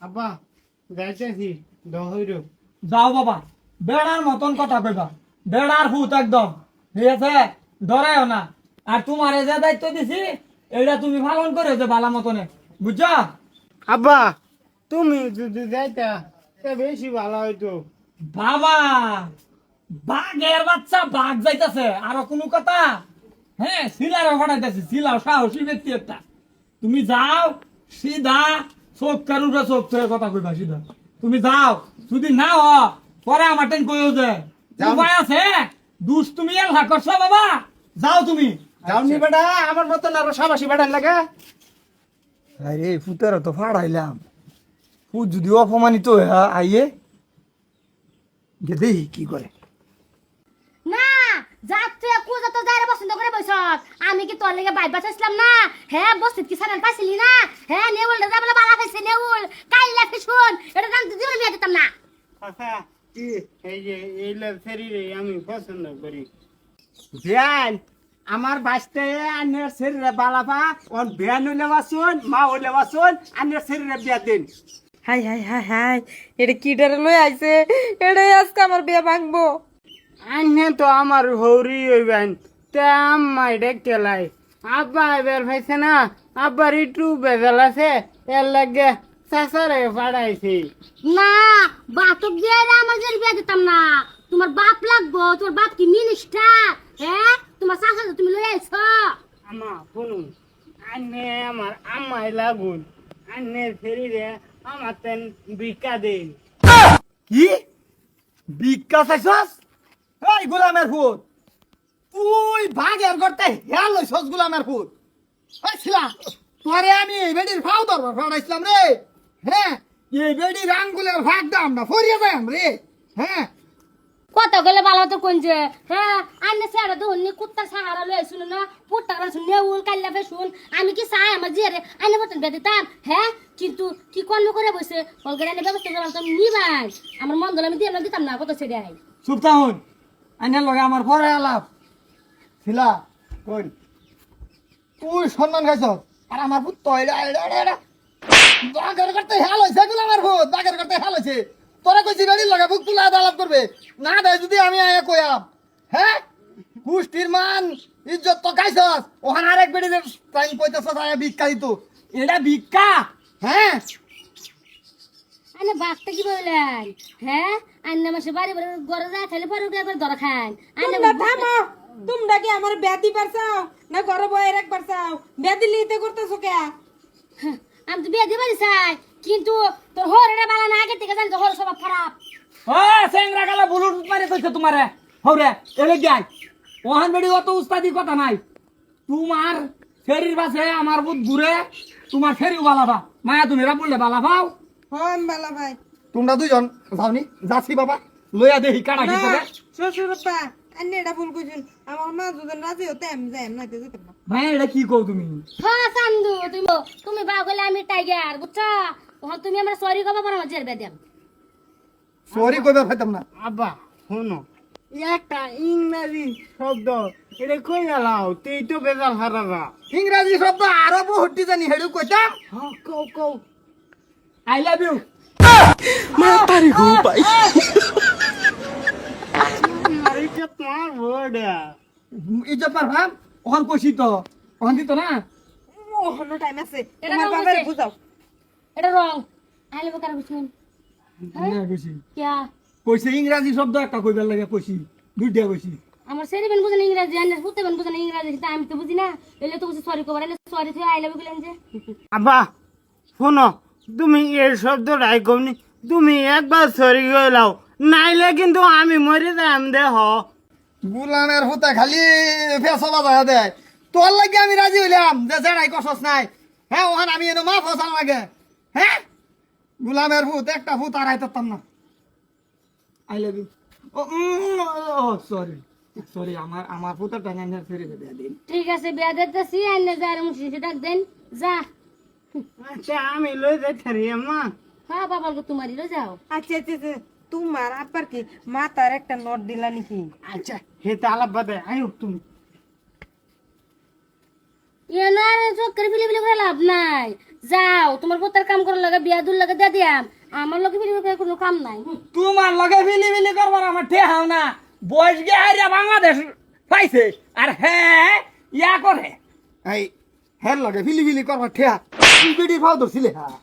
আব্বা যাইতেছি দহইর যাও বাবা, বেড়ার মতন কথা কইবা। বেড়ার ভূত একদম, ঠিক আছে? ডরাইও না। আর তোমার যে দায়িত্ব দিছি এটা তুমি পালন করে যে ভালো মতনে, বুঝছো? আব্বা তুমি যদি যাইতা তা বেশি ভালো হইতো। বাবা, বাঘের বাচ্চা বাঘ যাইতাছে, আরো কোনো কথা? হ্যাঁ, সিলারও ফাটাইতেছি, সিলাও সাহসী ব্যক্তি একটা। তুমি যাও সিধা, চোখ কারুরা চোখ থেকে কথা কইবা সিধা। তুমি যাও, যদি না হ পরে আমার টেন কইও যে উপায় আছে। দুষ তুমি এলা করছো বাবা, যাও তুমি। যাওনি বেটা, আমার মতন আরো সাবাসী বেটার লাগে। আরে ফুতের তো ফাড়াইলাম, ফুট যদি অপমানিত হয়ে আইয়ে দেখি কি করে। না যাচ্ছে কুজা তো যাইরে পছন্দ করে বইছ। আমি কি তোর লেগে বাইবা চাইছিলাম না? হ্যাঁ বসিত কি সারান পাইছিলি না? হ্যাঁ নেউল দাদা বলে বালা খাইছে নেউল কাইলা ফিশুন এটা জানতে দিও বিয়া দিতাম না। কথা কি এই যে এইলা শরীরে আমি পছন্দ করি। বিয়ান আমার বাঁচতে আনের শরীরে বালাপা ওর বিয়ান হইলে বাসুন মা হইলে বাসুন আনের শরীরে বিয়া দিন। হাই হাই হাই হাই, এটা কি ডরে লই আইছে? এটাই আজকে আমার বিয়ে ভাঙবো। আনে তো আমার হৌরি হইবেন তে আম্মাই দেখতে লাই। আব্বা এবার ভাইছে না, আব্বার একটু বেজাল আছে, এর লাগে চাচারে পাঠাইছি। না বাতক দিয়ে আমার জন্য বিয়া দিতাম না। তোমার বাপ লাগবো, তোমার বাপ কি মিনিস্টার? হ্যাঁ তোমার চাচা তুমি লই আইছো। আমা শুনুন, আনে আমার আম্মাই লাগুন, আনের শরীরে আমার তেন ভিক্ষা দিন। কি ভিক্ষা চাইছস? এই গোলামের ফুট, তুই ভাগের করতে হেয়াল হইছস গোলামের ফুট। এই ছিলা তোরে আমি এই বেডির ফাও ধরবার ফাড়াইছিলাম রে। হ্যাঁ, এই বেডির আঙ্গুলের ভাগ দাম না ফরিয়ে যাই রে। হ্যাঁ, কত গেলে ভালো তো কোনছে? হ্যাঁ আন্নে সেরা দহনি কুত্তা সাহারা লই শুন না পুট্টা করে শুন নেউল কাইলা ফে শুন। আমি কি চাই আমার জিয়ারে আন্নে মতন বিয়া দিতাম? হ্যাঁ কিন্তু কি কর্ম করে বসে অলগরে আন্নে ব্যবস্থা করলাম তো নিবাই আমার মন দলে আমি দিয়ে দিতাম না কত ছেড়ে। চুপ থাকুন, আইনের লগে আমার পরে আলাপ। ছিলা কই তুই সম্মান খাইছস আর আমার ফুট তো বাগের করতে হেয়াল হইছে গোলামের ফুট, বাগের করতে হেয়াল হইছে। তোরা কইছি বেডির লগে বুক তুলা আলাপ করবে না দেয় যদি আমি আয়া কইয়াম। হ্যাঁ, পুষ্টির মান ইজ্জত তো খাইছস, ওখানে আরেক বেডির টাইম কইতেছস আয়া ভিক্ষা দিত। এটা ভিক্ষা? হ্যাঁ, আন্নে বাঘটা কি বললেন? হ্যাঁ আন্নে মাসে বাড়ি বাড়ি ঘরে যায় খাইলে পরে একবার ধরা খান। তোমরা থামো, তোমরা কি আমার ব্যাধি পারছাও না ঘরে বয়ে রাখবার চাও? ব্যাধি লিতে করতেছো কে? আমি তো বিয়া দিবারই চাই কিন্তু তোর হরে বালা না আগে থেকে জানি তো হর স্বভাব খারাপ। ও সেংরা গালা বুলুট মারে কইছে তোমারে হরে এলে যাই। ওহান বেড়ি অত উস্তাদি কথা নাই। তোমার শরীর বাসে আমার বুধ ঘুরে, তোমার শরীর বালাবা মায়া তুমি রা বললে বালা পাও। হন বালা ভাই। তোমরা দুজন যাওনি, যাচ্ছি বাবা লইয়া দেহি কাটা কি করে। শ্বশুর আব্বা আন্নে এটা ভুল কইছেন। আমার মা যদি রাজি হতে আমি যাই নাইতে যেতাম না। ভাই এটা কি কও তুমি? হ্যাঁ চান্দু তুমি তুমি বাউ গেলে আমি টাইগার বুঝছো? ওখান তুমি আমার সরি কবা পর আমার জেল বেদাম। সরি কইবার পাইতাম না। আব্বা শুনো, একটা ইংরাজি শব্দ এটা কই গেলাও তুই তো বেজাল হারাবা। ইংরাজি শব্দ আরো বহুটি জানি হেডু কইতাম। হ্যাঁ কও কও। I love you. আরে কে তোমার বড়া ইজ্জত পারবাম ওখান কইছি তো, ওখান দিত না। ও হলো টাইম আছে, এটা তোমার রং বাবার হইছে। বুঝাও। এটা রং আইলে বকার বুঝছেন? না কইছি, কিয়া কইছে ইংরাজি শব্দ একটা কইবার লাগে কইছি, দুইটা কইছি। আমার সেরি বেন বুঝেন ইংরাজি আন্নার পুতে বেন বুঝেন ইংরাজি কিন্তু আমি তো বুঝি না। এলে তো বুঝি সরি কবার এলে সরি তুই আই লাভ ইউ বলেন যে। আব্বা শোনো, তুমি এই শব্দটাই কমনি, তুমি একবার সরি গেলাও নাইলে কিন্তু আমি মরে যাম দেহ। গুলামের হুতা খালি ফেসা বাজা দেয়। তোর লাগে আমি রাজি হইলাম যে জেড়াই কসস নাই। হ্যাঁ, ওখানে আমি এনে মা ফসান লাগে। হ্যাঁ, গুলামের ভূত একটা ভূত আর আইতাম না। I love you. ও সরি সরি, আমার আমার ভূতের টাঙ্গাইনার ফেরে দেয়া দিন। ঠিক আছে বিয়া দিতেছি আইনে যা আর মুশি ডাক দেন যা। আচ্ছা আমি লই যাচ্ছি রে আম্মা। হ্যাঁ বাবা গো তোমারই লই যাও। আচ্ছা আচ্ছা আচ্ছা, তোমার আব্বার কি মাথার একটা নট দিলা নাকি? আচ্ছা হেতে আলাপ বাদে আয়ো তুমি। এনা আর চক্কর ফিলি ফিলি করে লাভ নাই। যাও তোমার পুত্তার কাম করার লাগে বিয়া দুল লাগে দিয়ে দিয়াম। আমার লগে ফিলি করে কোনো কাম নাই। তোমার লগে ফিলি ফিলি করবার আমার ঠেহাও না। বয়স গে হারিয়া বাংলাদেশ পাইছে আর হ্যাঁ ইয়া করে। এই হের লগে ফিলি ফিলি করবার ঠেয়া তুই বেটির ভাও ধরছিলে হ্যাঁ